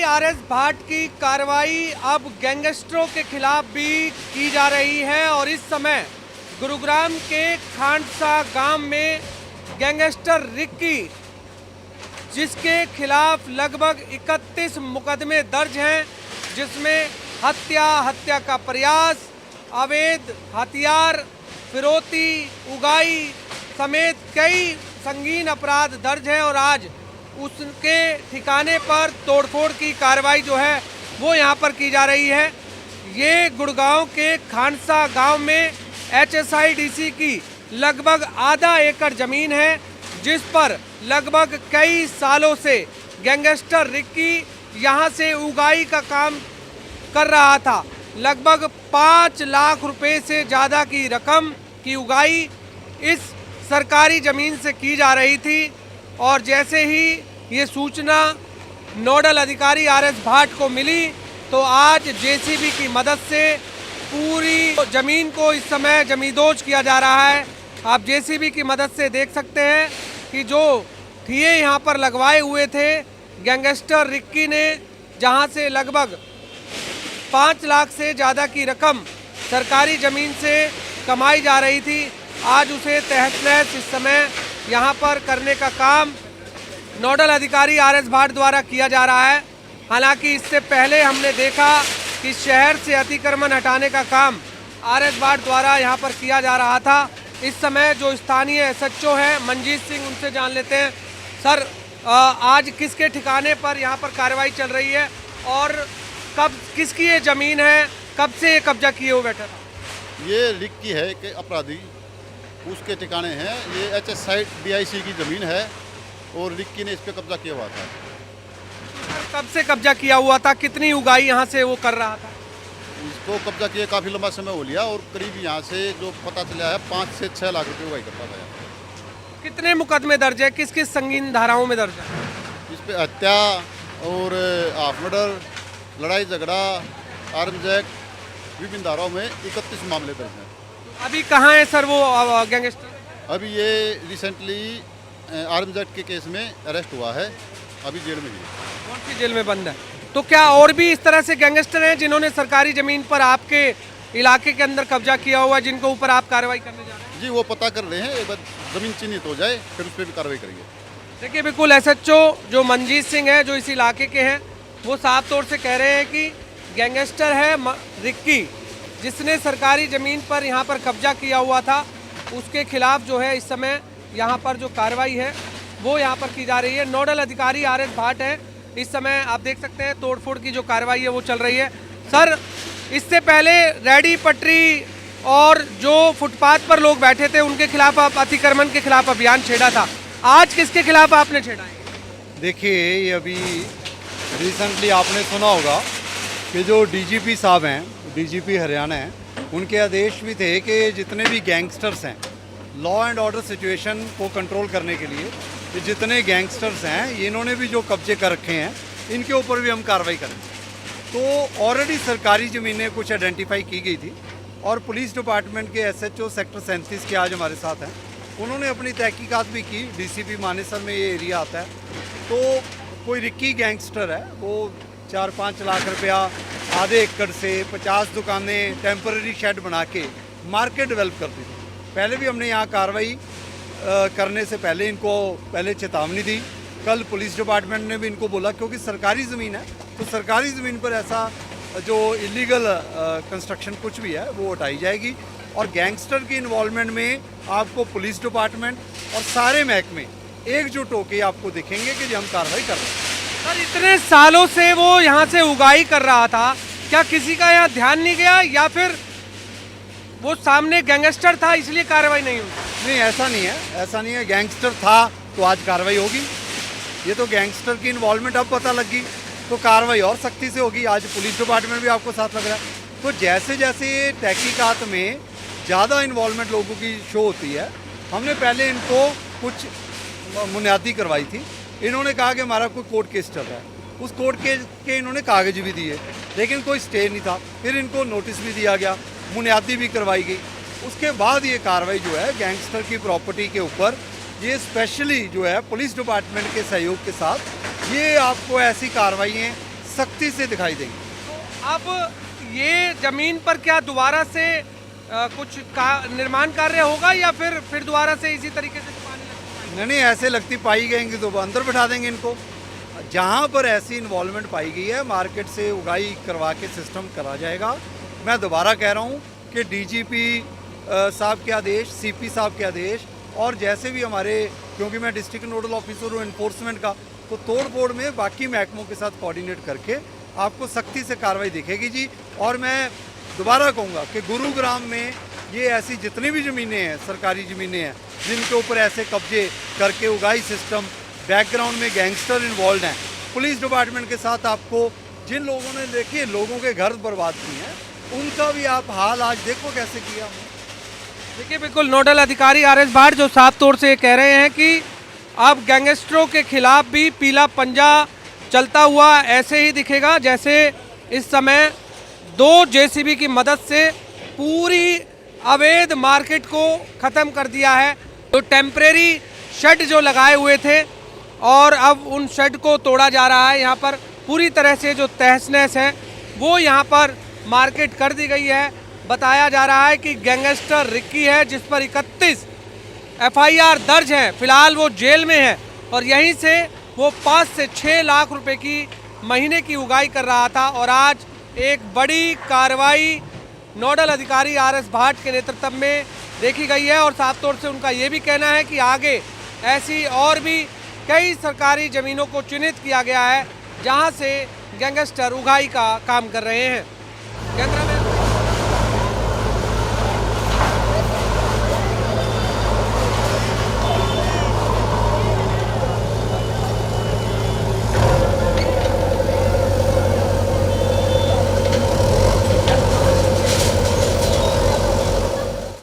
RS भाट की कार्रवाई अब गैंगस्टरों के खिलाफ भी की जा रही है और इस समय गुरुग्राम के खांडसा गांव में गैंगस्टर रिक्की, जिसके खिलाफ लगभग 31 मुकदमे दर्ज हैं, जिसमें हत्या का प्रयास, अवैध हथियार, फिरौती, उगाई समेत कई संगीन अपराध दर्ज हैं और आज उसके ठिकाने पर तोड़फोड़ की कार्रवाई जो है वो यहाँ पर की जा रही है। ये गुड़गांव के खांडसा गांव में HSIDC की लगभग आधा एकड़ जमीन है, जिस पर लगभग कई सालों से गैंगस्टर रिक्की यहाँ से उगाई का काम कर रहा था। लगभग 5 लाख रुपए से ज़्यादा की रकम की उगाई इस सरकारी ज़मीन से की जा रही थी और जैसे ही ये सूचना नोडल अधिकारी आरएस भाट को मिली तो आज JCB की मदद से पूरी ज़मीन को इस समय जमींदोज किया जा रहा है। आप JCB की मदद से देख सकते हैं कि जो ठिये यहाँ पर लगवाए हुए थे गैंगस्टर रिक्की ने, जहाँ से लगभग 5 लाख से ज़्यादा की रकम सरकारी ज़मीन से कमाई जा रही थी, आज उसे तहस नहस इस समय यहाँ पर करने का काम नोडल अधिकारी आरएस भाट द्वारा किया जा रहा है। हालांकि इससे पहले हमने देखा कि शहर से अतिक्रमण हटाने का काम आरएस भाट द्वारा यहाँ पर किया जा रहा था। इस समय जो स्थानीय SHO हैं मंजीत सिंह, उनसे जान लेते हैं। सर, आज किसके ठिकाने पर यहाँ पर कार्रवाई चल रही है और कब किसकी ये ज़मीन है, कब से ये कब्जा किए हुए बैठा था? ये रिक्की है कि अपराधी, उसके ठिकाने हैं। ये HSIDC की ज़मीन है और रिक्की ने इस पर कब्जा किया हुआ था। कब से कब्जा किया हुआ था, कितनी उगाई यहाँ से वो कर रहा था? इसको कब्जा किए काफ़ी लंबा समय हो लिया और करीब यहाँ से जो पता चला है 5 से 6 लाख रुपए उगाई करता था। कितने मुकदमे दर्ज है, किस किस संगीन धाराओं में दर्ज है? इस पर हत्या और हाफ मर्डर, लड़ाई झगड़ा, आर्म्स एक्ट, विभिन्न धाराओं में 31 मामले दर्ज हैं। अभी कहाँ है सर वो गैंगस्टर? अभी ये रिसेंटली आर्म्स एक्ट के केस में अरेस्ट हुआ है, अभी जेल में ही है। कौन सी जेल में बंद है? तो क्या और भी इस तरह से गैंगस्टर हैं जिन्होंने सरकारी ज़मीन पर आपके इलाके के अंदर कब्जा किया हुआ है, जिनको ऊपर आप कार्रवाई करने जा रहे हैं? जी, वो पता कर रहे हैं, एक बार ज़मीन चिन्हित हो जाए फिर उस पर भी कार्रवाई करेंगे। देखिए, बिल्कुल SHO जो मंजीत सिंह है, जो इस इलाके के हैं, वो साफ तौर से कह रहे हैं कि गैंगस्टर है रिक्की, जिसने सरकारी ज़मीन पर यहाँ पर कब्जा किया हुआ था, उसके खिलाफ जो है इस समय यहाँ पर जो कार्रवाई है वो यहाँ पर की जा रही है। नोडल अधिकारी आरएस भाट है, इस समय आप देख सकते हैं तोड़फोड़ की जो कार्रवाई है वो चल रही है। सर, इससे पहले रेडी पटरी और जो फुटपाथ पर लोग बैठे थे उनके खिलाफ आप अतिक्रमण के खिलाफ अभियान छेड़ा था, आज किसके खिलाफ आपने छेड़ा है? देखिए, ये अभी रिसेंटली आपने सुना होगा कि जो DGP साहब हैं, DGP हरियाणा हैं, उनके आदेश भी थे कि जितने भी गैंगस्टर्स हैं, लॉ एंड ऑर्डर सिचुएशन को कंट्रोल करने के लिए ये जितने गैंगस्टर्स हैं, इन्होंने भी जो कब्जे कर रखे हैं, इनके ऊपर भी हम कार्रवाई करेंगे। तो ऑलरेडी सरकारी ज़मीनें कुछ आइडेंटिफाई की गई थी और पुलिस डिपार्टमेंट के SHO सेक्टर 37 के आज हमारे साथ हैं, उन्होंने अपनी तहकीकात भी की। DCP मानेसर में ये एरिया आता है, तो कोई रिक्की गैंगस्टर है, वो 4-5 लाख रुपया आधे एकड़ से 50 दुकानें टेम्पररी शेड बना के मार्केट डेवलप करती थी। पहले भी हमने यहाँ कार्रवाई करने से पहले इनको पहले चेतावनी दी। कल पुलिस डिपार्टमेंट ने भी इनको बोला, क्योंकि सरकारी ज़मीन है तो सरकारी ज़मीन पर ऐसा जो इलीगल कंस्ट्रक्शन कुछ भी है वो हटाई जाएगी और गैंगस्टर की इन्वॉल्वमेंट में आपको पुलिस डिपार्टमेंट और सारे महकमे एकजुट होकर आपको दिखेंगे कि हम कार्रवाई कर रहे हैं। सर, इतने सालों से वो यहाँ से उगाई कर रहा था, क्या किसी का यहाँ ध्यान नहीं गया या फिर वो सामने गैंगस्टर था इसलिए कार्रवाई नहीं हुई? नहीं, ऐसा नहीं है, ऐसा नहीं है। गैंगस्टर था तो आज कार्रवाई होगी। ये तो गैंगस्टर की इन्वॉल्वमेंट अब पता लगी तो कार्रवाई और सख्ती से होगी। आज पुलिस डिपार्टमेंट भी आपको साथ लग रहा है। तो जैसे जैसे तहकीकात में ज़्यादा इन्वॉल्वमेंट लोगों की शो होती है, हमने पहले इनको कुछ मुनियादी करवाई थी। इन्होंने कहा कि हमारा कोई कोर्ट केस चल रहा है, उस कोर्ट केस के इन्होंने कागज भी दिए, लेकिन कोई स्टे नहीं था। फिर इनको नोटिस भी दिया गया, मुनियादी भी करवाई गई। उसके बाद ये कार्रवाई जो है गैंगस्टर की प्रॉपर्टी के ऊपर, ये स्पेशली जो है पुलिस डिपार्टमेंट के सहयोग के साथ ये आपको ऐसी कार्रवाइयाँ सख्ती से दिखाई देंगे। अब ये जमीन पर क्या दोबारा से कुछ निर्माण कार्य होगा या फिर दोबारा से इसी तरीके से पानी लगेगा? नहीं, ऐसे लगती पाई गएंगी तो अंदर बैठा देंगे इनको। जहाँ पर ऐसी इन्वॉल्वमेंट पाई गई है मार्केट से उगाई करवा के सिस्टम करा जाएगा। मैं दोबारा कह रहा हूँ कि डीजीपी साहब के आदेश, सीपी साहब के आदेश, और जैसे भी हमारे, क्योंकि मैं डिस्ट्रिक्ट नोडल ऑफिसर हूँ इन्फोर्समेंट का, तो तोड़ फोड़ में बाकी महकमों के साथ कोऑर्डिनेट करके आपको सख्ती से कार्रवाई दिखेगी जी। और मैं दोबारा कहूँगा कि गुरुग्राम में ये ऐसी जितनी भी ज़मीनें हैं, सरकारी ज़मीनें हैं, जिनके ऊपर ऐसे कब्जे करके उगाई सिस्टम, बैकग्राउंड में गैंगस्टर इन्वॉल्व हैं, पुलिस डिपार्टमेंट के साथ आपको जिन लोगों ने देखिए लोगों के घर बर्बाद किए हैं, उनका भी आप हाल आज देखो कैसे किया। देखिए बिल्कुल नोडल अधिकारी आर.एस. भाट जो साफ तौर से कह रहे हैं कि अब गैंगस्टरों के खिलाफ भी पीला पंजा चलता हुआ ऐसे ही दिखेगा जैसे इस समय 2 जेसीबी की मदद से पूरी अवैध मार्केट को ख़त्म कर दिया है। तो टेम्परेरी शेड जो लगाए हुए थे और अब उन शेड को तोड़ा जा रहा है। यहाँ पर पूरी तरह से जो तहस नहस है वो यहाँ पर मार्केट कर दी गई है। बताया जा रहा है कि गैंगस्टर रिक्की है जिस पर 31 एफआईआर दर्ज है, फिलहाल वो जेल में है और यहीं से वो 5 से 6 लाख रुपए की महीने की उगाई कर रहा था। और आज एक बड़ी कार्रवाई नोडल अधिकारी आर.एस. भाट के नेतृत्व में देखी गई है और साफ तौर से उनका ये भी कहना है कि आगे ऐसी और भी कई सरकारी ज़मीनों को चिन्हित किया गया है जहां से गैंगस्टर उगाई का काम कर रहे हैं। कैमरामैन